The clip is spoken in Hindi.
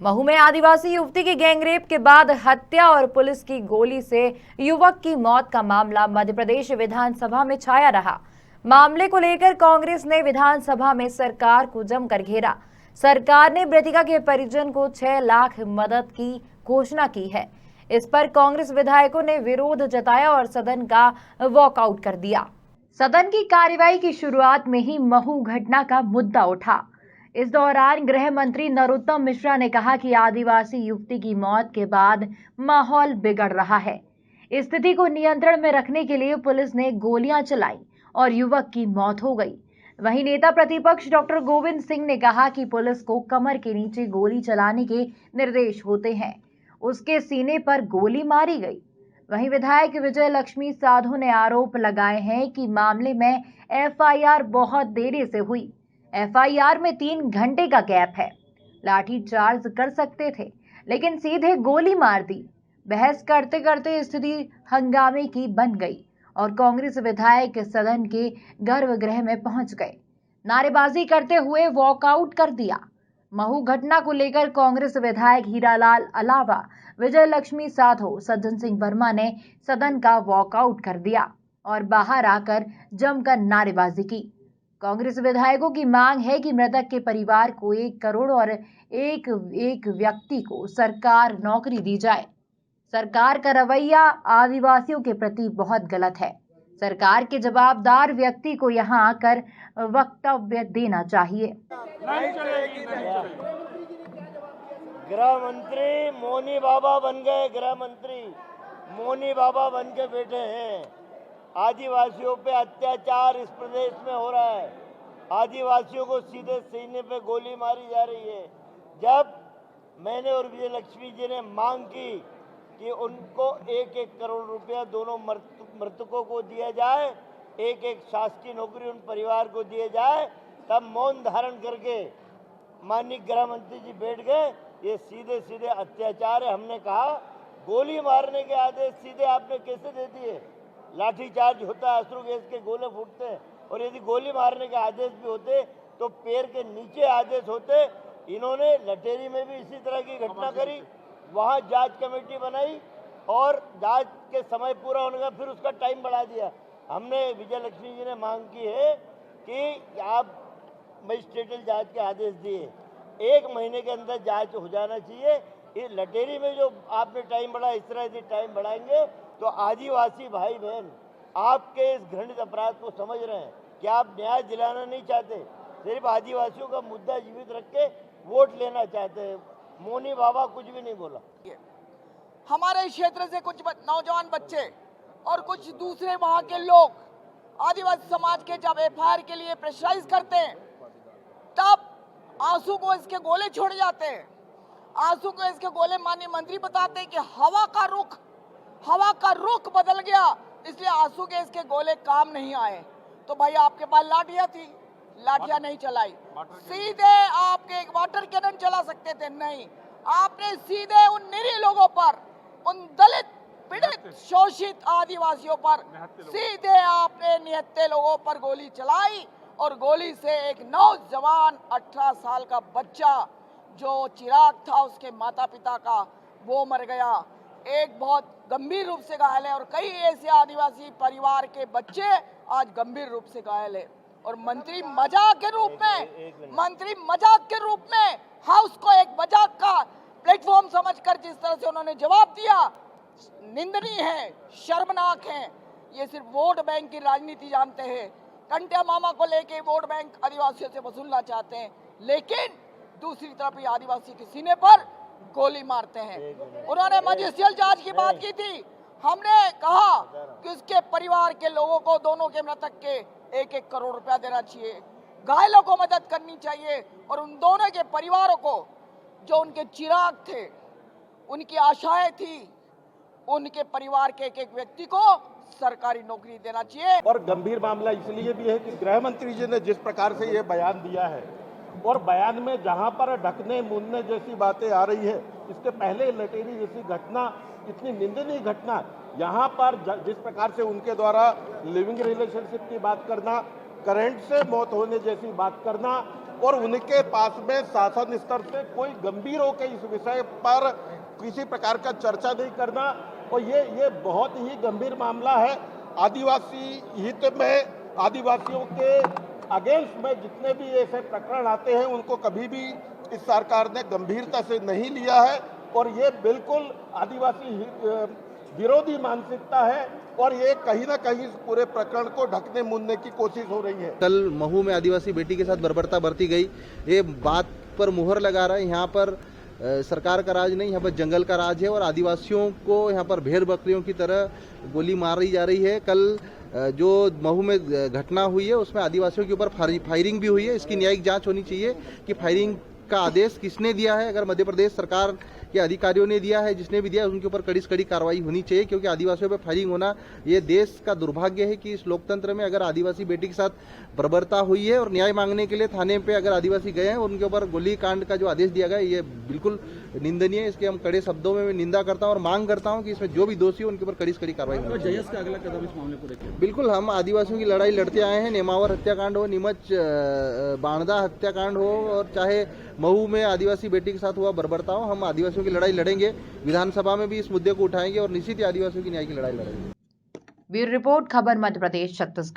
महू में आदिवासी युवती की गैंगरेप के बाद हत्या और पुलिस की गोली से युवक की मौत का मामला मध्य प्रदेश विधानसभा में छाया रहा। मामले को लेकर कांग्रेस ने विधानसभा में सरकार को जमकर घेरा। सरकार ने मृतका के परिजन को 6 लाख मदद की घोषणा की है। इस पर कांग्रेस विधायकों ने विरोध जताया और सदन का वॉकआउट कर दिया। सदन की कार्यवाही की शुरुआत में ही महू घटना का मुद्दा उठा। इस दौरान गृह मंत्री नरोत्तम मिश्रा ने कहा कि आदिवासी युवती की मौत के बाद माहौल बिगड़ रहा है। स्थिति को नियंत्रण में रखने के लिए पुलिस ने गोलियां चलाई और युवक की मौत हो गई। वहीं नेता प्रतिपक्ष डॉक्टर गोविंद सिंह ने कहा कि पुलिस को कमर के नीचे गोली चलाने के निर्देश होते हैं। उसके सीने पर गोली मारी गई। वहीं विधायक विजय लक्ष्मी साधु ने आरोप लगाए हैं कि मामले में एफआईआर बहुत देरी से हुई। एफआईआर में 3 घंटे का गैप है। लाठीचार्ज कर सकते थे, लेकिन सीधे गोली मार दी। बहस करते करते स्थिति हंगामे की बन गई और कांग्रेस विधायक सदन के गर्भगृह में पहुंच गए। नारेबाजी करते हुए वॉकआउट कर दिया। महू घटना को लेकर कांग्रेस विधायक हीरालाल अलावा विजय लक्ष्मी साधो, सज्जन सिंह वर्मा ने सदन का वॉकआउट कर दिया और बाहर आकर जमकर नारेबाजी की। कांग्रेस विधायकों की मांग है कि मृतक के परिवार को 1 करोड़ और एक व्यक्ति को सरकार नौकरी दी जाए। सरकार का रवैया आदिवासियों के प्रति बहुत गलत है। सरकार के जवाबदार व्यक्ति को यहां आकर वक्तव्य देना चाहिए। गृह मंत्री मोनी बाबा बन गए। गृह मंत्री मोनी बाबा बन के बैठे हैं। आदिवासियों पे अत्याचार इस प्रदेश में हो रहा है। आदिवासियों को सीधे सीने पे गोली मारी जा रही है। जब मैंने और विजय लक्ष्मी जी ने मांग की कि उनको 1-1 करोड़ रुपया दोनों मृतकों को दिया जाए, 1-1 शासकीय नौकरी उन परिवार को दिए जाए, तब मौन धारण करके माननीय गृह मंत्री जी बैठ गए। ये सीधे सीधे अत्याचार है। हमने कहा गोली मारने के आदेश सीधे आपने कैसे दे दिए? लाठीचार्ज होता है, अश्रु गैस के गोले फूटते हैं, और यदि गोली मारने के आदेश भी होते तो पैर के नीचे आदेश होते। इन्होंने लटेरी में भी इसी तरह की घटना करी। वहाँ जांच कमेटी बनाई और जांच के समय पूरा होने का फिर उसका टाइम बढ़ा दिया। हमने विजय लक्ष्मी जी ने मांग की है कि आप मजिस्ट्रेटल जांच के आदेश दिए, 1 महीने के अंदर जांच हो जाना चाहिए। ये लटेरी में जो आपने टाइम बढ़ाया, इस तरह यदि टाइम बढ़ाएंगे तो आदिवासी भाई बहन आपके इस घृणित अपराध को समझ रहे हैं कि आप न्याय दिलाना नहीं चाहते, सिर्फ आदिवासियों का मुद्दा जीवित रख के वोट लेना चाहते हैं। मोनी बाबा कुछ भी नहीं बोला। हमारे क्षेत्र से कुछ नौजवान बच्चे और कुछ दूसरे वहाँ के लोग आदिवासी समाज के जब एफआईआर के लिए प्रेशराइज करते हैं, तब आंसू को इसके गोले छोड़ जाते हैं। आंसू को इसके गोले माननीय मंत्री बताते हैं कि हवा का रुख बदल गया, इसलिए आंसू के इसके गोले काम नहीं आए। तो भाई आपके पास लाठियां थी, लाठियां नहीं चलाई। सीधे आपके एक वाटर कैनन चला सकते थे, नहीं, आपने सीधे उन निरीह लोगों पर, उन दलित पीड़ित शोषित आदिवासियों पर सीधे आपने निहत्थे लोगों पर गोली चलाई। और गोली से एक नौजवान 18 साल का बच्चा जो चिराग था उसके माता पिता का, वो मर गया। एक बहुत गंभीर रूप से घायल है और कई ऐसे आदिवासी परिवार के बच्चे आज गंभीर रूप से घायल है। और मंत्री मजाक के रूप में हाउस को एक मजाक का प्लेटफॉर्म समझकर जिस तरह से उन्होंने जवाब दिया, निंदनीय है, शर्मनाक है। ये सिर्फ वोट बैंक की राजनीति जानते हैं। कंटिया मामा को लेके वोट बैंक आदिवासियों से वसूलना चाहते हैं, लेकिन दूसरी तरफ ये आदिवासी के सीने पर गोली मारते हैं। उन्होंने मजिस्ट्रियल जांच की बात की थी। हमने कहा कि उसके परिवार के लोगों को, दोनों के मृतक के 1-1 करोड़ रुपया देना चाहिए, घायलों को मदद करनी चाहिए और उन दोनों के परिवारों को, जो उनके चिराग थे, उनकी आशाएं थी, उनके परिवार के एक व्यक्ति को सरकारी नौकरी देना चाहिए। और गंभीर मामला इसलिए भी है कि गृह मंत्री जी ने जिस प्रकार से ये बयान दिया है, और बयान में जहां पर ढकने मुनने जैसी बातें आ रही है, इसके पहले लटेरी जैसी घटना, इतनी निंदनीय घटना, यहाँ पर जिस प्रकार से उनके द्वारा लिविंग रिलेशनशिप की बात करना, करंट से मौत होने जैसी बात करना, और उनके पास में शासन स्तर से कोई गंभीर होकर इस विषय पर किसी प्रकार का चर्चा नहीं करना, और ये बहुत ही गंभीर मामला है। आदिवासी हित में, आदिवासियों के अगेंस्ट में जितने भी ऐसे प्रकरण आते हैं उनको कभी भी इस सरकार ने गंभीरता से नहीं लिया है, और ये बिल्कुल आदिवासी विरोधी मानसिकता है, और ये कहीं ना कहीं इस पूरे प्रकरण को ढकने मुनने की कोशिश हो रही है। कल महू में आदिवासी बेटी के साथ बर्बरता बरती गई, ये बात पर मुहर लगा रहा है। यहाँ पर सरकार का राज नहीं, यहाँ पर जंगल का राज है, और आदिवासियों को यहाँ पर भेड़ बकरियों की तरह गोली मारी जा रही है। कल जो महू में घटना हुई है उसमें आदिवासियों के ऊपर फायरिंग भी हुई है। इसकी न्यायिक जांच होनी चाहिए कि फायरिंग का आदेश किसने दिया है। अगर मध्य प्रदेश सरकार के अधिकारियों ने दिया है, जिसने भी दिया है, उनके ऊपर कड़ी से कड़ी कार्रवाई होनी चाहिए, क्योंकि आदिवासियों पर फायरिंग होना ये देश का दुर्भाग्य है कि इस लोकतंत्र में अगर आदिवासी बेटी के साथ बर्बरता हुई है और न्याय मांगने के लिए थाने पे अगर आदिवासी गए हैं और उनके ऊपर गोली कांड का जो आदेश दिया गया ये बिल्कुल निंदनीय है। इसके हम कड़े शब्दों में निंदा करता हूँ और मांग करता हूँ कि इसमें जो भी दोषी हो उनके ऊपर कड़ी से कड़ी कार्रवाई होनी चाहिए। का अगला कदम इस मामले को लेकर बिल्कुल हम आदिवासियों की लड़ाई लड़ते आए हैं। नेमावर हत्याकांड हो, नीमच बाणदा हत्याकांड हो, और चाहे महू में आदिवासी बेटी के साथ हुआ बर्बरता हो, हम आदिवासियों की लड़ाई लड़ेंगे। विधानसभा में भी इस मुद्दे को उठाएंगे और निश्चित ही आदिवासियों की न्याय की लड़ाई लड़ेंगे। ब्यूरो रिपोर्ट, खबर मध्य प्रदेश छत्तीसगढ़।